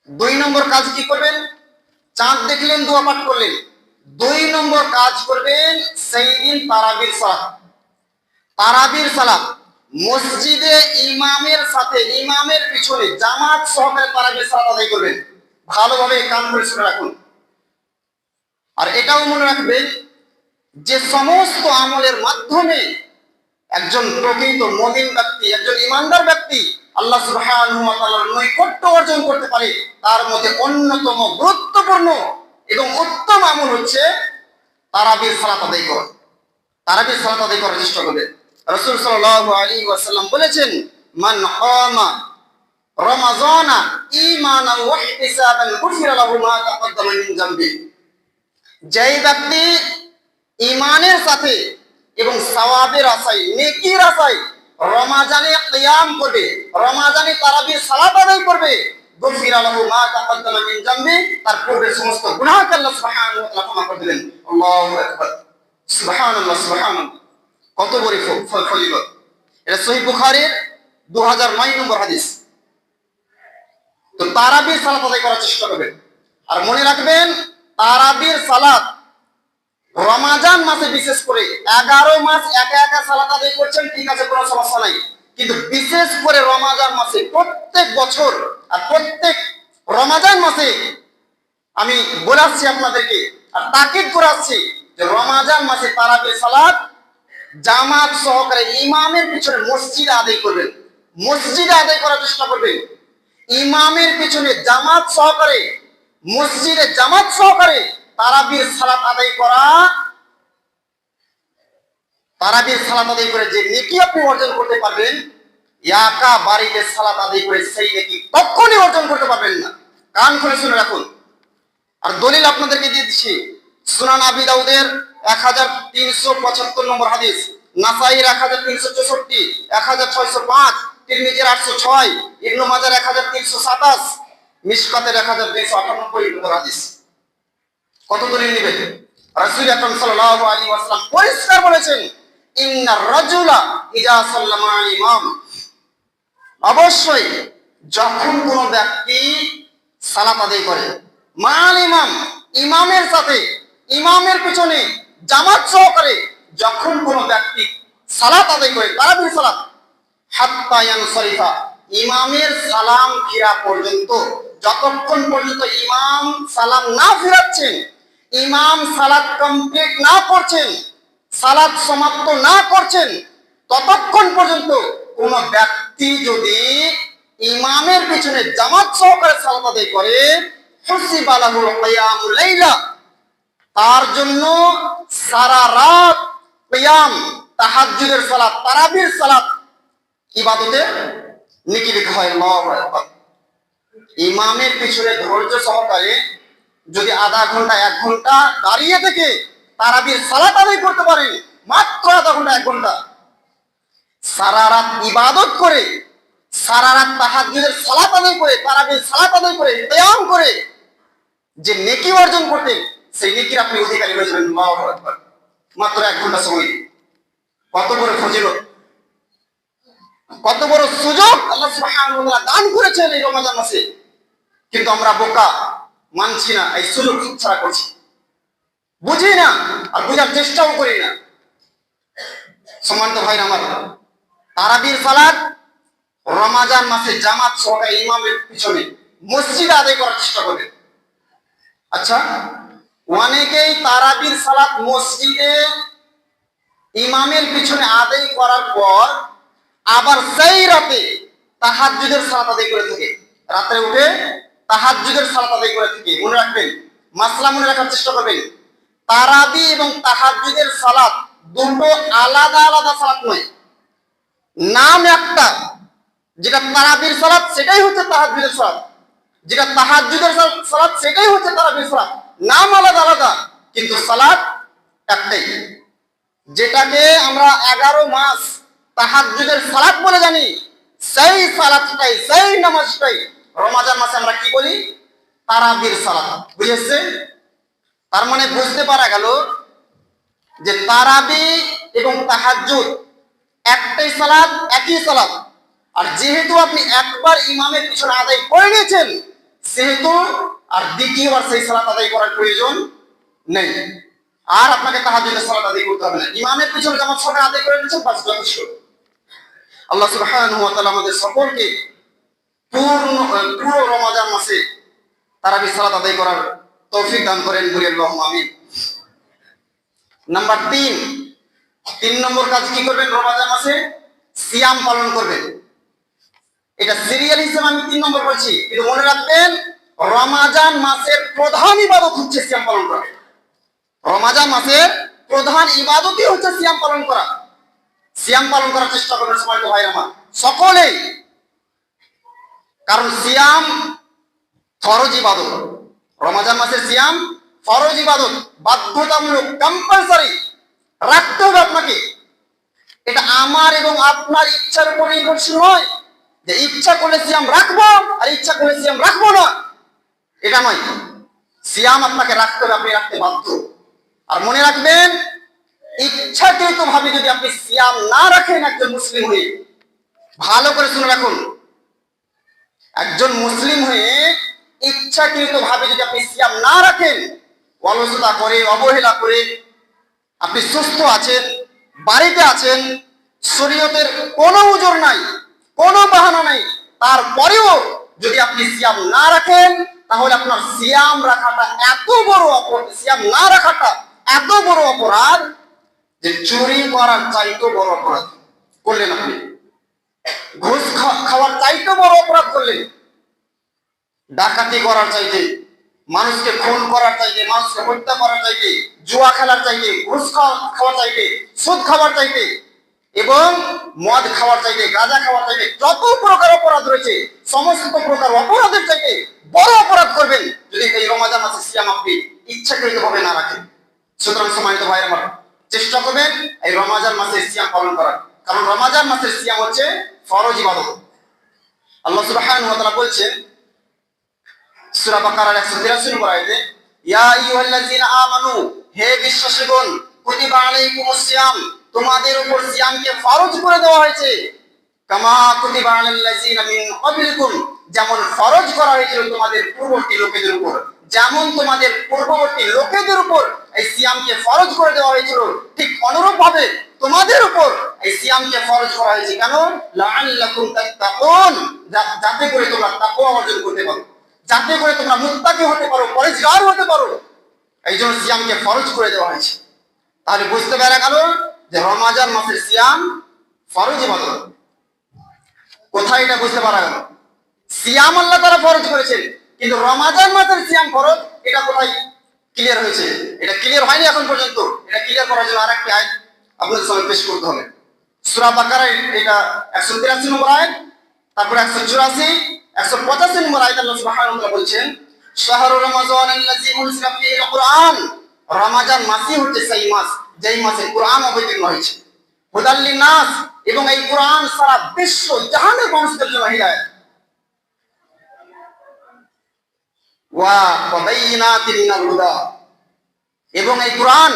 দুই নম্বর কাজ কি করবেন? চাঁদ দেখলেন, দোয়া পাঠ করলেন। দুই নম্বর কাজ করবেন সেই দিন তারাবির সালাত। তারাবির সালাত মসজিদে ইমামের সাথে, ইমামের পিছনে জামাত সহকারে তারাবির সালাত আদায় করবেন। ভালোভাবে কান করে শুনে রাখুন। আর এটাও মনে রাখবেন যে সমস্ত আমলের মাধ্যমে একজন প্রকৃত মুমিন ব্যক্তি, একজন ইমানদার ব্যক্তি আল্লাহ সুবহানাহু ওয়া তাআলার নৈকট্য অর্জন করতে পারে, তার মধ্যে অন্যতম গুরুত্বপূর্ণ এবং উত্তম আমল হচ্ছে তারাবির সালাত আদায় করা। তারাবির সালাত আদায় করার চেষ্টা করবে। রাসূল সাল্লাল্লাহু আলাইহি ওয়াসাল্লাম বলেছেন, মান কামা রমাযানা ঈমানান ওয়া ইহতিসাবান গুফিরা লাহু মা তাকাদ্দামা মিন যামবি। যেই ব্যক্তি ঈমানের সাথে এবং সওয়াবের আশায়, নেকির আশায় রমাজানে কিয়াম করবে, রমাজানে তারাবির সালাত আদায় করবে, গুফিরা লাহু মা তাকাদ্দামা মিন যামবি, তার পূর্বের সমস্ত গুনাহকে আল্লাহ সুবহানাহু ওয়া তাআলা ক্ষমা করে দিবেন। আল্লাহু আকবার, সুবহানাল্লাহ, সুবহানাল্লাহ। কত বড় ফজিলত! এটা সহিহ বুখারীর 2009 নম্বর হাদিস। তো তারাবির সালাত আদায় করার চেষ্টা করবেন। আর মনে রাখবেন, তারাবির সালাত রমাজান মাসে বিশেষ করে 11 মাস একা একা সালাত আদায় করছেন, ঠিক আছে, কোনো সমস্যা নাই। কিন্তু বিশেষ করে রমাজান মাসে প্রত্যেক বছর আর প্রত্যেক রমাজান মাসে আমি বলে আসছি আপনাদেরকে আর তাকিদ করে আসছি যে রমাজান মাসে তারাবির সালাত জামাত সহকারে ইমামের পিছনে মসজিদে আদায় করবেন। মসজিদে আদায় করার চেষ্টা করবেন। ইমামের পিছনে জামাত সহকারে, মসজিদে জামাত সহকারে তারাবির সালাত আদায় করা, তারাবির সালাত আদায় করে যে নেকি আপনি অর্জন করতে পারবেন, একা বাড়িতে সালাত আদায় করে সেই নেকি কখনই অর্জন করতে পারবেন না। কান খুলে শুনে রাখুন। আর দলিল আপনাদেরকে দিয়ে দিচ্ছি, সুনান আবি দাউদের 1375 নম্বর হাদিস, নাসাইর 1364, 1605, তিরমিজির 806, ইবনে মাজার 1327, মিশকাতের 1298 নম্বর হাদিস। কত দলিল নেবেন? রাসূল আকরাম সাল্লাল্লাহু আলাইহি ওয়াসাল্লাম পরিষ্কার বলেছেন, ইন্নার রাজুলা ইযা সাল্লামা আল ইমাম, অবশ্যই যখন কোন ব্যক্তি সালাত আদায় করে মাল ইমাম, ইমামের সাথে, ইমামের পিছনে জামাত সহকারে যখন কোন ব্যক্তি সালাত আদায় করে, তারাবির সালাত, হাত্তা ইয়ানসারিফা, ইমামের সালাম ফিরা পর্যন্ত, যতক্ষণ পর্যন্ত ইমাম সালাম না ফিরাচ্ছেন, ইমাম সালাত কমপ্লিট না করছেন, সালাত সমাপ্ত না করছেন, ততক্ষণ পর্যন্ত কোন ব্যক্তি যদি ইমামের পিছনে জামাত সহকারে সালাত আদায় করে, হুসিবা লাহু কিয়ামুল লাইলা, তার জন্য সারা রাত কিয়াম, তাহাজ্জুদের সালাত, তারাবির সালাত ইবাদতের নেকি লেখা হয়। আল্লাহু আকবার। ইমামের পিছনে ধৈর্য সহকারে যদি আধা ঘন্টা 1 ঘন্টা দাঁড়িয়ে থেকে তারাবির সালাত আদায় করতে পারেন, মাত্র আধা ঘন্টা 1 ঘন্টা, সারা রাত ইবাদত করে, সারা রাত তাহাজ্জুদের সালাত আদায় করে, তারাবির সালাত আদায় করে, কিয়াম করে যে নেকি অর্জন করতেন, সেই নেকির আপনি অধিকারী হয়ে যাবেন। আল্লাহু আকবার। মাত্র 1 ঘন্টা সময়। কত বড় ফজিলত, কত বড় সুযোগ আল্লাহ সুবহানাহু ওয়া তাআলা দান করেছেন এই রমাজান মাসে। কিন্তু আমরা বোকা, মানছি না, এই সুযোগ ছাড়া করছি, বুঝি না আর বুঝার চেষ্টাও করি না। সম্মানিত ভাইরা আমার, তারাবির সালাত রমাজান মাসে জামাত সহকারে ইমামের পিছনে মসজিদে আদায় করার চেষ্টা করবে। আচ্ছা, অনেকেই তারাবির সালাত মসজিদে ইমামের পিছনে আদায় করার পর আবার সেই রাতে তাহাজ্জুদের সালাত আদায় করে থাকে, রাতে উঠে তাহাজ্জুদের সালাত আদায় করে থাকে। মনে রাখবেন, মাসলা মনে রাখার চেষ্টা করবেন, তারাবি এবং তাহাজ্জুদের সালাত দুটো আলাদা আলাদা সালাত নয়, নাম একটা। যেটা তারাবির সালাত সেটাই হচ্ছে তাহাজ্জুদের সালাত, যেটা তাহাজ্জুদের সালাত সেটাই হচ্ছে তারাবির সালাত। নাম আলাদা আলাদা কিন্তু সালাত একটাই। যেটাকে আমরা 11 মাস তাহাজ্জুদের সালাত বলে জানি, সেই সালাতটাই, সেই নামাজটাই রমাজান মাসে আমরা কি বলি? তারাবির সালাত। বুঝেছে? তার মানে বুঝতে পারা গেল যে তারাবি এবং তাহাজ্জুদ একটাই সালাত, একই সালাত। আর যেহেতু আপনি একবার ইমামের পিছনে আদায় করে নিয়েছেন, সেহেতু আর দ্বিতীয়বার সেই সালাত আদায় করার প্রয়োজন নেই। আর আপনাকে তাহাজ্জুদের সালাত আদায় করতে হবে না, ইমামের পিছনে জামাত সবাই আদায় করে নিচ্ছেন, বাস যথেষ্ট। আল্লাহ সুবহানাহু ওয়া তাআলা আমাদের সকলকে পুরো রমাদান মাসে তারাবির সালাত আদায় করার তৌফিক দান করেন, বলি আল্লাহুম্মা আমিন। নাম্বার 3 নম্বর কাজ কি করবেন? রমাদান মাসে সিয়াম পালন করবেন। এটা সিরিয়াল হিসেবে আমি 3 নম্বর বলছি, কিন্তু মনে রাখবেন রমাদান মাসের প্রধান ইবাদত হচ্ছে সিয়াম পালন করা। রমাদান মাসের প্রধান ইবাদতই হচ্ছে সিয়াম পালন করা। সিয়াম পালন করার চেষ্টা করবেন সম্মানিত ভাইরা আমার সকলেই, কারণ সিয়াম ফরজ ইবাদত। রমাদান মাসের সিয়াম ফরজ ইবাদত, বাধ্যতামূলক, কম্পালসারি রাখতে হবে আপনাকে। এটা আমার এবং আপনার ইচ্ছার উপর নির্ভরশীল নয় যে ইচ্ছা করলে সিয়াম রাখবো আর ইচ্ছা করলে সিয়াম রাখবো না, এটা নয়। সিয়াম আপনাকে রাখতে হবে, আপনি রাখতে বাধ্য। আর মনে রাখবেন ইচ্ছাকৃত ভাবে যদি আপনি সিয়াম না রাখেন একজন মুসলিম হয়ে, ভালো করে শুনে রাখুন, একজন মুসলিম হয়ে ইচ্ছাকৃত ভাবে যদি আপনি সিয়াম না রাখেন, অলসতা করে, অবহেলা করে, আপনি সুস্থ আছেন, বাড়িতে আছেন, শরীয়তের কোনো উজর নাই, কোনো বাহানা নাই, তারপরেও যদি আপনি সিয়াম না রাখেন, তাহলে আপনার সিয়াম রাখাটা এত বড় অপরাধ, সিয়াম না রাখাটা এত বড় অপরাধ যে চুরি করার চাইতে বড় অপরাধ করলেন আপনি, ঘুষ খাওয়ার চাইতে বড় অপরাধ করলেন, ডাকাতি করার চাইতে, মানুষকে খুন করার চাইতে, মানুষকে হত্যা করার চাইতে, জুয়া খেলার চাইতে, ঘুষ খাওয়ার চাইতে, সুদ খাওয়ার চাইতে এবং মদ খাওয়ার চাইতে, গাঁজা খাওয়ার চাইতে, যত প্রকার অপরাধ রয়েছে সমস্ত প্রকার অপরাধের চাইতে বড় অপরাধ করবেন যদি এই রমাদান মাসে সিয়াম আপনি ইচ্ছাকৃত ভাবে না রাখেন। সুতরাং সম্মানিত ভাইরা আমার চেষ্টা করবেন এই রমাদান মাসে সিয়াম পালন করার, কারণ রমাদান মাসের সিয়াম হচ্ছে ফরজ ইবাদত। আল্লাহ সুবহানাহু ওয়া তাআলা বলছেন সূরা বাকারার 183 নম্বর আয়াতে, ইয়া আইয়ুহাল্লাযীনা আমানু, হে বিশ্বাসীগণ, কুতিবা আলাইকুমুস সিয়াম, তোমাদের উপর সিয়ামকে ফরজ করে দেওয়া হয়েছে, কামা কুতিবা আলাল্লাযীনা মিন ক্বাবলিকুম, যেমন ফরজ করা হয়েছিল তোমাদের পূর্ববর্তী লোকেদের উপর, যেমন তোমাদের পূর্ববর্তী লোকেদের উপর এই সিয়ামকে ফরজ করে দেওয়া হয়েছিল, ঠিক অনুরূপ ভাবে তোমাদের উপর এই সিয়ামকে ফরজ করা হয়েছে। কেন? লাআল্লাকুম তাত্তাকুন, যাতে করে তোমরা তাকওয়া অর্জন করতে পারো, যাতে করে তোমরা মুত্তাকি হতে পারো, পরহেজগার হতে পারো, এই জন্য সিয়ামকে ফরজ করে দেওয়া হয়েছে। তাহলে বুঝতে পারা গেল যে রমাদান মাসের সিয়াম ফরজ ইবাদত। কোথায় এটা বুঝতে পারা গেল? সিয়াম আল্লাহ তাআলা ফরজ করেছেন, কিন্তু রমাদান মাসের সিয়াম ফরজ, এটা কোথায় ক্লিয়ার হয়েছে? এটা ক্লিয়ার হয়নি এখন পর্যন্ত। এটা ক্লিয়ার করার জন্য আরেকটি আয়াত আপনাদের সামনে পেশ করতে হবে। সূরা বাকারা এটা 183 নম্বর আয়াত, তারপর 184, 185 নম্বর আয়াত আল্লাহ সুবহানাহু ওয়া তাআলা বলছেন, শাহরু রমাযান আল্লাযী উনজিলা ফীহিল কুরআন, রমাদান মাসই হচ্ছে সেই মাস যেই মাসে কুরআন অবতীর্ণ হয়েছে, হুদাল লিন্নাস, এবং এই কুরআন সারা বিশ্ব জাহানের মানুষদের জন্য হিদায়াত, ওয়া বাযাইনাতিন মিনাল হুদা, এবং এই কুরআন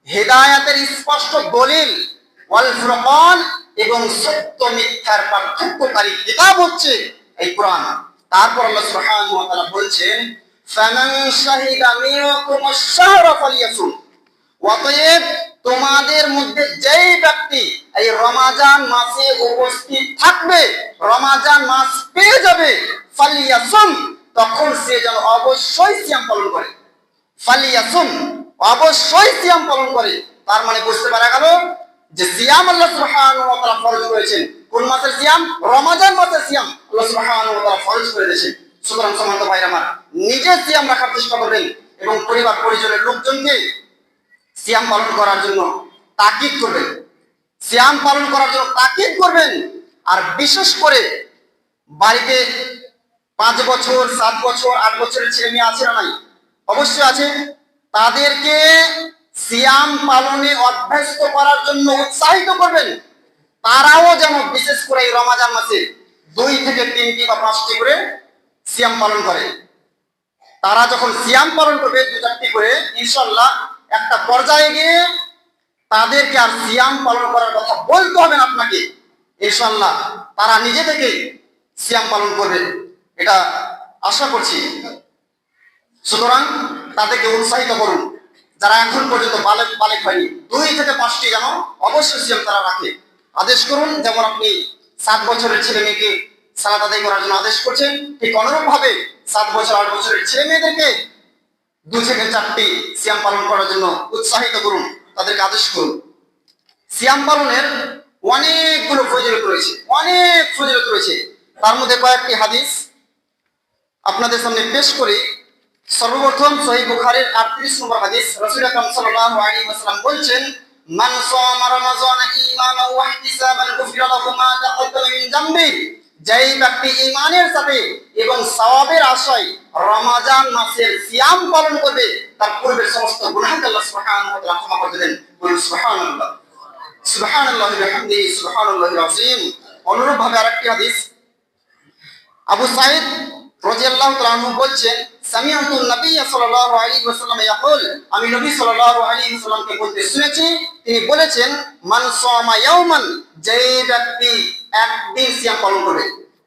হিদায়াতের স্পষ্ট দলিল, ওয়াল ফুরকান, এবং সত্য মিথ্যার পার্থক্যকারী কিতাব হচ্ছে এই কুরআন। তারপর আল্লাহ সুবহানাহু ওয়া তাআলা বলছেন, ফামান শাহিদা মিনকুমুশ শাহরা ফালইয়াসুম, অতএব তোমাদের মধ্যে যেই ব্যক্তি এই রমাদান মাসে উপস্থিত থাকবে, রমাদান মাস পেয়ে যাবে, ফালইয়াসুম, তখন সে যেন অবশ্যই সিয়াম পালন করে। ফালইয়াসুম, অবশ্যই সিয়াম পালন করে। তার মানে বুঝতে পারা গেল যে সিয়াম আল্লাহ সুবহানাহু ওয়া তাআলা ফরজ করেছেন। কোন মাসের সিয়াম? রমাদান মাসের সিয়াম আল্লাহ সুবহানাহু ওয়া তাআলা ফরজ করে দিয়েছেন। সুতরাং সম্মানিত ভাইরা আমার, নিজে সিয়াম রাখার চেষ্টা করবেন এবং পরিবার পরিজনের লোকজনকে সিয়াম পালন করার জন্য তাকিদ করবেন, সিয়াম পালন করার জন্য তাকিদ করবেন। আর বিশেষ করে বাড়িতে 5 বছর, 7 বছর, 8 বছরের ছেলে মেয়ে আছে না নাই? অবশ্যই আছে। তাদেরকে সিয়াম পালনে অভ্যস্ত করার জন্য উৎসাহিত করবেন। তারাও যেন বিশেষ করে এই রমাদান মাসে 2 থেকে 3টি বা 5টি করে সিয়াম পালন করে। তারা যখন সিয়াম পালন করবে 2-4টি করে, ইনশাআল্লাহ একটা পর্যায়ে গিয়ে তাদেরকে আর সিয়াম পালন করার কথা বলতে হবে না আপনাকে। ইনশাআল্লাহ তারা নিজে থেকে সিয়াম পালন করবে। এটা আশা করছি। সুতরাং তাদেরকে উৎসাহিত করুন, যারা এখন পর্যন্ত বালেক হয়নি, 2 থেকে 5টি যেন অবশ্যই সিয়াম তারা রাখে। আদেশ করুন, যেমন আপনি 7 বছরের ছেলে মেয়েকে সালাত আদায় করার জন্য আদেশ করছেন, ঠিক অনুরূপ ভাবে 7 বছর 8 বছরের ছেলে মেয়েদেরকে 2 থেকে 4টি সিয়াম পালন করার জন্য উৎসাহিত করুন, তাদেরকে আদেশ করুন। সিয়াম পালনের অনেকগুলো ফজিলত রয়েছে, অনেক ফজিলত রয়েছে। তার মধ্যে কয়েকটি হাদিস আপনাদের সামনে পেশ করি। সর্বপ্রথম সহিহ বুখারীর 38 নম্বর হাদিস, রাসূল আকরাম সাল্লাল্লাহু আলাইহি ওয়াসাল্লাম বলেছেন, মান সামা রমাযান ঈমানান ওয়া ইহতিসাবান গুফিরা লাহু মা তাকাদ্দামা মিন যামবি। যেই ব্যক্তি ঈমানের সাথে এবং সওয়াবের আশায় রমজান মাসের সিয়াম পালন করবে, তার পূর্বের সমস্ত গুনাহকে আল্লাহ সুবহানাহু ওয়া তাআলা ক্ষমা করে দেন। বলুন সুবহানাল্লাহ, সুবহানাল্লাহি ওয়া বিহামদিহি, সুবহানাল্লাহিল আযীম। অনুরূপ ভাবে আরেকটি হাদিস, আবু সাঈদ রাদিয়াল্লাহু তাআলা আনহু বলছেন, সামিআতু নবী সাল্লাল্লাহু আলাইহি ওয়াসাল্লাম ইয়াকুল, আমি নবী সাল্লাল্লাহু আলাইহি ওয়াসাল্লামকে বলতে শুনেছি, তিনি বলেছেন, মান সামা ইয়াওমান, যে ব্যক্তি একদিন সিয়াম পালন করবে,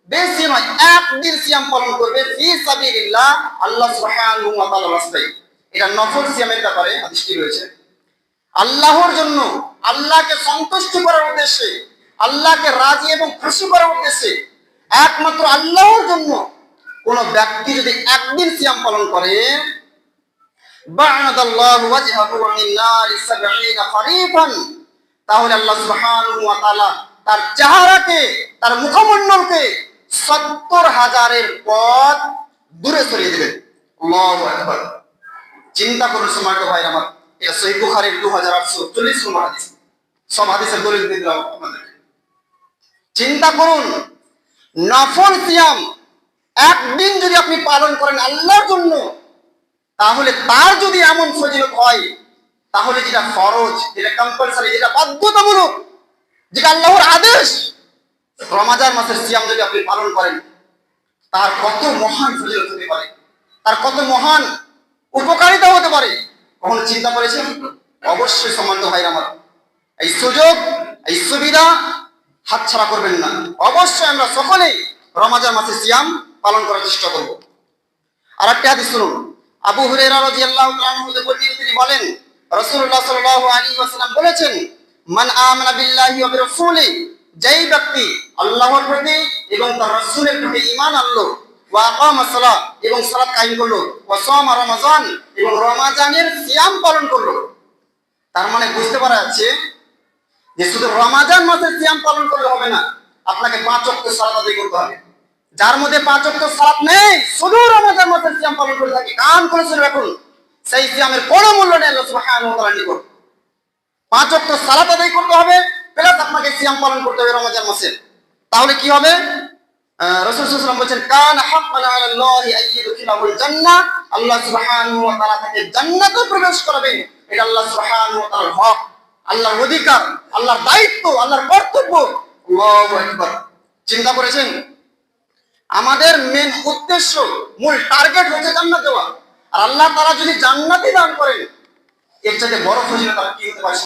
বেশি নয় একদিন সিয়াম পালন করবে, ফি সাবিলিল্লাহ, আল্লাহ সুবহানাহু ওয়া তাআলার রাস্তায়। এটা নফল সিয়ামের ব্যাপারে হাদিসটি রয়েছে। আল্লাহর জন্য, আল্লাহকে সন্তুষ্ট করার উদ্দেশ্যে, আল্লাহকে রাজি এবং খুশি করার উদ্দেশ্যে, একমাত্র আল্লাহর জন্য কোন ব্যক্তি যদি একদিন সিয়াম পালন করে, বা'দাল্লাহু ওয়াজহাহু মিন নারি 70 খরিফান, তাহলে আল্লাহ সুবহানাহু ওয়া তাআলা তার চেহারাকে, তার মুখমণ্ডলকে 70,000 পথ দূরে সরিয়ে দিবেন। আল্লাহু আকবার। চিন্তা করুন সম্মানিত ভাই আমার, এটা সহিহ বুখারীর 2840 নম্বর হাদিস। সব হাদিসের দলিল দিয়ে দিলাম আপনাদেরকে। চিন্তা করুন, নফল সিয়াম একদিন যদি আপনি পালন করেন আল্লাহর জন্য, তাহলে তার যদি এমন ফজিলত হয়, তাহলে যেটা ফরজ, যেটা কম্পালসারি, যেটা বাধ্যতামূলক, যেটা আল্লাহর আদেশ, রমজান মাসের সিয়াম যদি আপনি পালন করেন, তার কত মহান ফজিলত হতে পারে, তার কত মহান উপকারিতা হতে পারে, কখনো চিন্তা করেছেন? অবশ্যই সম্মানিত ভাই আমার, এই সুযোগ, এই সুবিধা হাতছাড়া করবেন না। অবশ্যই আমরা সকলেই রমজান মাসে সিয়াম পালন করার চেষ্টা করব। আরেকটি হাদিস শুনুন, আবু হুরায়রা রাদিয়াল্লাহু তাআলা আনহু তিনি বলেন, রাসূলুল্লাহ সাল্লাল্লাহু আলাইহি ওয়াসাল্লাম বলেছেন, মান আমানা বিল্লাহি ওয়া বিরাসূলিহি, যেই ব্যক্তি আল্লাহর প্রতি এবং তার রাসূলের প্রতি ঈমান আনলো, ওয়া আকামাস সালাহ, এবং সালাত কায়েম করলো, ওয়া সামা রমাযান, এবং রমজানের সিয়াম পালন করলো। তার মানে বুঝতে পারা যাচ্ছে যে শুধু রমজান মাসের সিয়াম পালন করলে হবে না, আপনাকে 5 ওয়াক্ত সালাত আদায় করতে হবে। যার মধ্যে 5 ওয়াক্ত সালাত নেই, শুধু রমজান মাসের সিয়াম পালন করে থাকে, কান করে শুনে রাখুন, সেই সিয়ামের কোনো মূল্য নেই আল্লাহ সুবহানাহু ওয়া তাআলার নিকট। 5 ওয়াক্ত সালাত আদায় করতে হবে, প্লাস আপনাকে সিয়াম পালন করতে হবে রমজান মাসে। তাহলে কি হবে? রাসূল সাল্লাল্লাহু আলাইহি ওয়াসাল্লাম বলেছেন, কানা হাক্কান আলাল্লাহি আইয়ুদখিলাহুল জান্নাহ, আল্লাহ সুবহানাহু ওয়া তাআলা তাকে জান্নাতে প্রবেশ করাবেন। এটা আল্লাহ সুবহানাহু ওয়া তাআলার হক, আল্লাহর অধিকার, আল্লাহর দায়িত্ব, আল্লাহর কর্তব্য। আল্লাহু আকবার। চিন্তা করেছেন? আমাদের মেন উদ্দেশ্য, মূল টার্গেট হচ্ছে জান্নাত দেওয়া। আর আল্লাহ তাআলা যদি জান্নাতই দান করেন, এর চাইতে বড় ফজিলত আর কি হতে পারে?